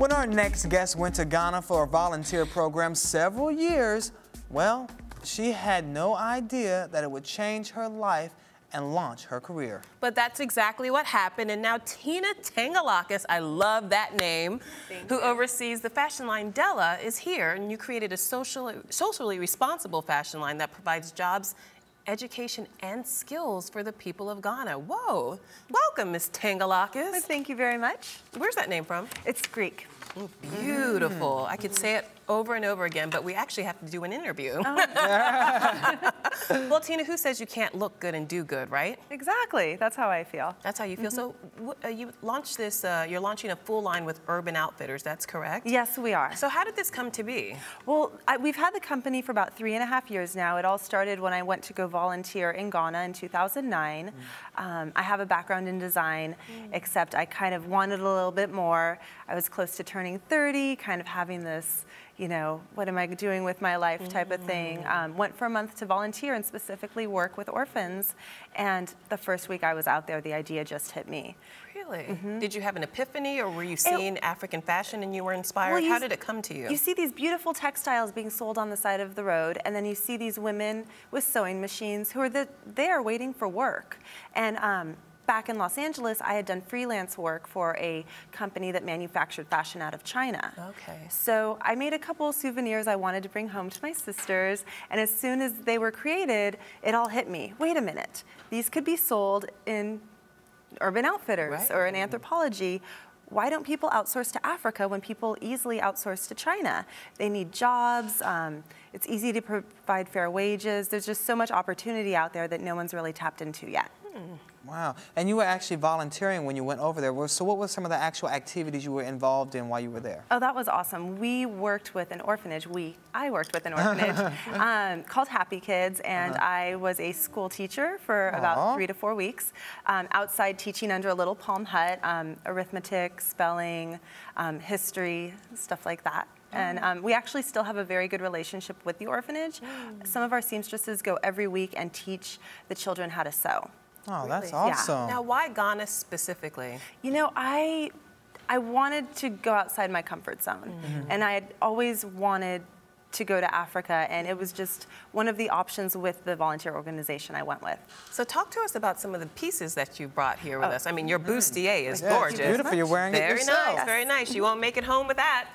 When our next guest went to Ghana for a volunteer program several years, well, she had no idea that it would change her life and launch her career. But that's exactly what happened, and now Tina Tangalakis, I love that name, who oversees the fashion line Della, is here, and you created a socially responsible fashion line that provides jobs, education, and skills for the people of Ghana. Whoa, welcome, Miss Tangalakis. Well, thank you very much. Where's that name from? It's Greek. Beautiful. I could say it over and over again, but we actually have to do an interview. Oh. Well, Tina, who says you can't look good and do good, right? Exactly. That's how I feel. That's how you feel. So you launched this, you're launching a full line with Urban Outfitters, that's correct? Yes, we are. So how did this come to be? Well, we've had the company for about 3.5 years now. It all started when I went to go volunteer in Ghana in 2009. I have a background in design, except I kind of wanted a little bit more. I was close to turning 30, kind of having this, you know, what am I doing with my life type of thing. Went for a month to volunteer and specifically work with orphans. And the first week I was out there, the idea just hit me. Really? Did you have an epiphany, or were you seeing African fashion and you were inspired? How did it come to you? You see these beautiful textiles being sold on the side of the road, and then you see these women with sewing machines who are there waiting for work. And back in Los Angeles, I had done freelance work for a company that manufactured fashion out of China. Okay. So I made a couple of souvenirs I wanted to bring home to my sisters, and as soon as they were created, it all hit me. Wait a minute, these could be sold in Urban Outfitters or in Anthropologie. Why don't people outsource to Africa when people easily outsource to China? They need jobs. It's easy to provide fair wages. There's just so much opportunity out there that no one's really tapped into yet. Wow. And you were actually volunteering when you went over there. So what were some of the actual activities you were involved in while you were there? Oh, that was awesome. We worked with an orphanage. I worked with an orphanage called Happy Kids, and I was a school teacher for about 3 to 4 weeks, outside teaching under a little palm hut, arithmetic, spelling, history, stuff like that. And we actually still have a very good relationship with the orphanage. Some of our seamstresses go every week and teach the children how to sew. Oh, that's awesome. Now, why Ghana specifically? You know, I wanted to go outside my comfort zone, and I had always wanted to go to Africa, and it was just one of the options with the volunteer organization I went with. So talk to us about some of the pieces that you brought here with us. I mean, your bustier is gorgeous. It's beautiful. You're wearing it yourself. Very nice, very nice. You won't make it home with that.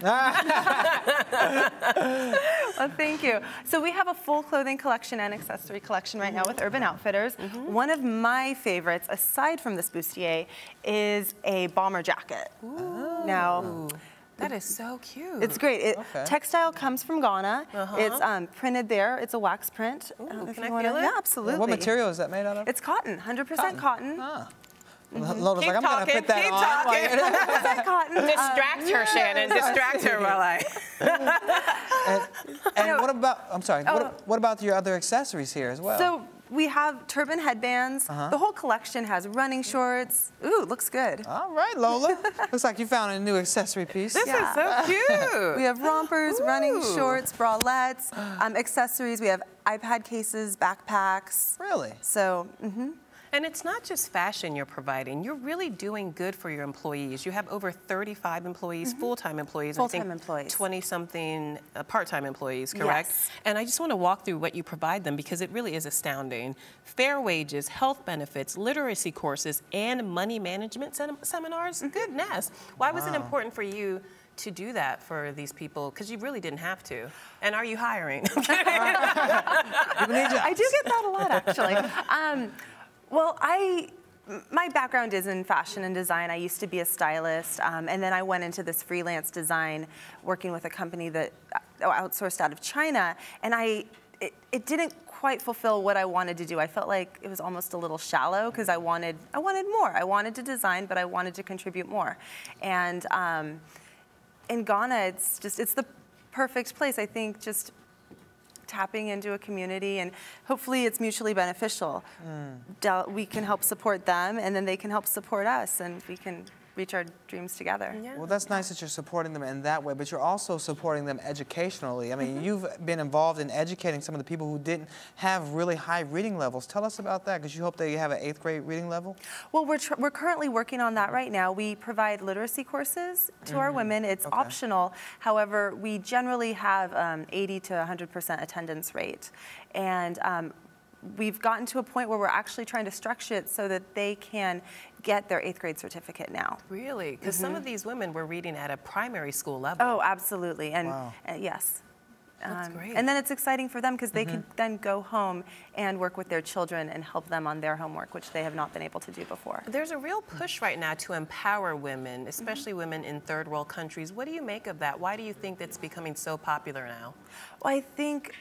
Well, thank you. So we have a full clothing collection and accessory collection right now with Urban Outfitters. One of my favorites, aside from this bustier, is a bomber jacket. Now, that is so cute. it's great. Textile comes from Ghana. It's printed there. It's a wax print. Can I feel it? Yeah, absolutely. What material is that made out of? It's cotton, 100% cotton. Loda's like, I'm going to put that on. Cotton. Distract her, Shannon. Distract her while I... And what about, I'm sorry, what about your other accessories here as well? So we have turban headbands. The whole collection has running shorts. Ooh, looks good. All right, Lola. Looks like you found a new accessory piece. This is so cute. We have rompers, running shorts, bralettes, accessories. We have iPad cases, backpacks. Really? So, And it's not just fashion you're providing. You're really doing good for your employees. You have over 35 employees, full-time employees. Full-time employees. 20-something part-time employees, correct? Yes. And I just want to walk through what you provide them because it really is astounding. Fair wages, health benefits, literacy courses, and money management seminars. Goodness. Why was it important for you to do that for these people? Because you really didn't have to. And are you hiring? I do get that a lot, actually. Well, my background is in fashion and design. I used to be a stylist, and then I went into this freelance design, working with a company that outsourced out of China, and it didn't quite fulfill what I wanted to do. I felt like it was almost a little shallow because I wanted more. I wanted to design, but I wanted to contribute more. And in Ghana, it's the perfect place. I think just tapping into a community, and hopefully it's mutually beneficial. We can help support them, and then they can help support us, and we can reach our dreams together. Yeah. Well, that's nice that you're supporting them in that way, but you're also supporting them educationally. I mean, you've been involved in educating some of the people who didn't have really high reading levels. Tell us about that, because you hope they have an 8th grade reading level? Well, we're currently working on that right now. We provide literacy courses to our women. It's optional. However, we generally have 80 to 100% attendance rate. And we've gotten to a point where we're actually trying to structure it so that they can get their 8th grade certificate now. Really? Because some of these women were reading at a primary school level. Oh, absolutely. And wow. Yes. That's great. And then it's exciting for them because they can then go home and work with their children and help them on their homework, which they have not been able to do before. There's a real push right now to empower women, especially women in third world countries. What do you make of that? Why do you think that's becoming so popular now? Well, I think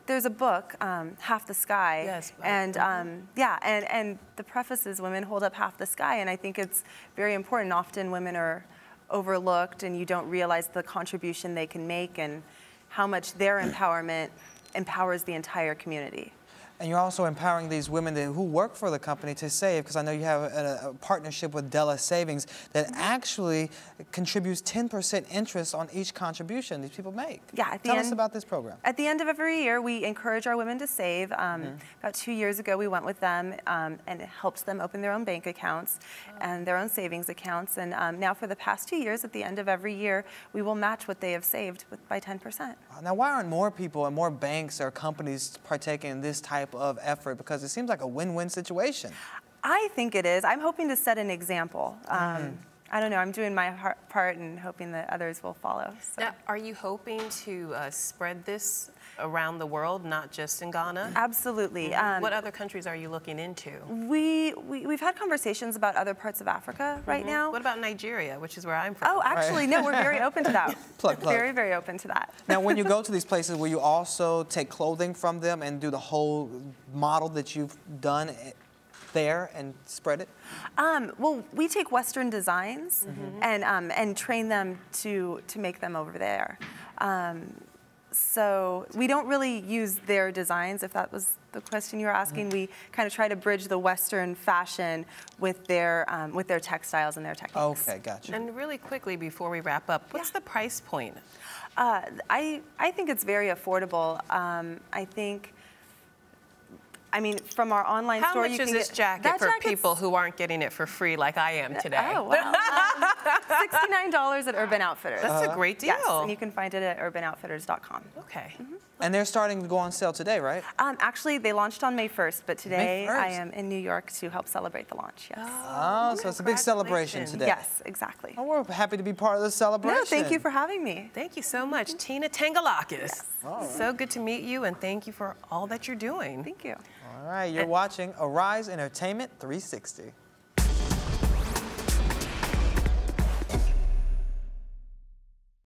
there's a book, Half the Sky, yes, and and the preface is women hold up half the sky, and I think it's very important. Often women are overlooked, and you don't realize the contribution they can make and how much their empowerment empowers the entire community. And you're also empowering these women who work for the company to save, because I know you have a partnership with Della Savings that actually contributes 10% interest on each contribution these people make. Yeah, Tell us about this program. At the end of every year, we encourage our women to save. About 2 years ago, we went with them, and it helps them open their own bank accounts and their own savings accounts. And now for the past 2 years, at the end of every year, we will match what they have saved by 10%. Now, why aren't more people and more banks or companies partaking in this type of effort? Because it seems like a win-win situation. I think it is. I'm hoping to set an example. I don't know. I'm doing my part and hoping that others will follow. So. Now, are you hoping to spread this around the world, not just in Ghana? Absolutely. What other countries are you looking into? We've had conversations about other parts of Africa right now. What about Nigeria, which is where I'm from? Oh, actually, no, we're very open to that. Plug. Very, very open to that. Now, when you go to these places, will you also take clothing from them and do the whole model that you've done there and spread it? Well, we take Western designs and train them to make them over there. So we don't really use their designs, if that was the question you were asking. We kind of try to bridge the Western fashion with their textiles and their techniques. Okay, gotcha. And really quickly before we wrap up, what's the price point? I think it's very affordable. I mean, from our online store, you can get... How much is this jacket for people who aren't getting it for free like I am today? Oh, wow. $69 at Urban Outfitters. That's a great deal. Yes, and you can find it at urbanoutfitters.com. Okay. And they're starting to go on sale today, right? Actually, they launched on May 1st, but today May 1st. I am in New York to help celebrate the launch, yes. Oh, so it's a big celebration today. Yes, exactly. Oh, we're happy to be part of the celebration. No, thank you for having me. Thank you so much, Tina Tangalakis. Yes. So good to meet you, and thank you for all that you're doing. Thank you. All right, you're watching Arise Entertainment 360.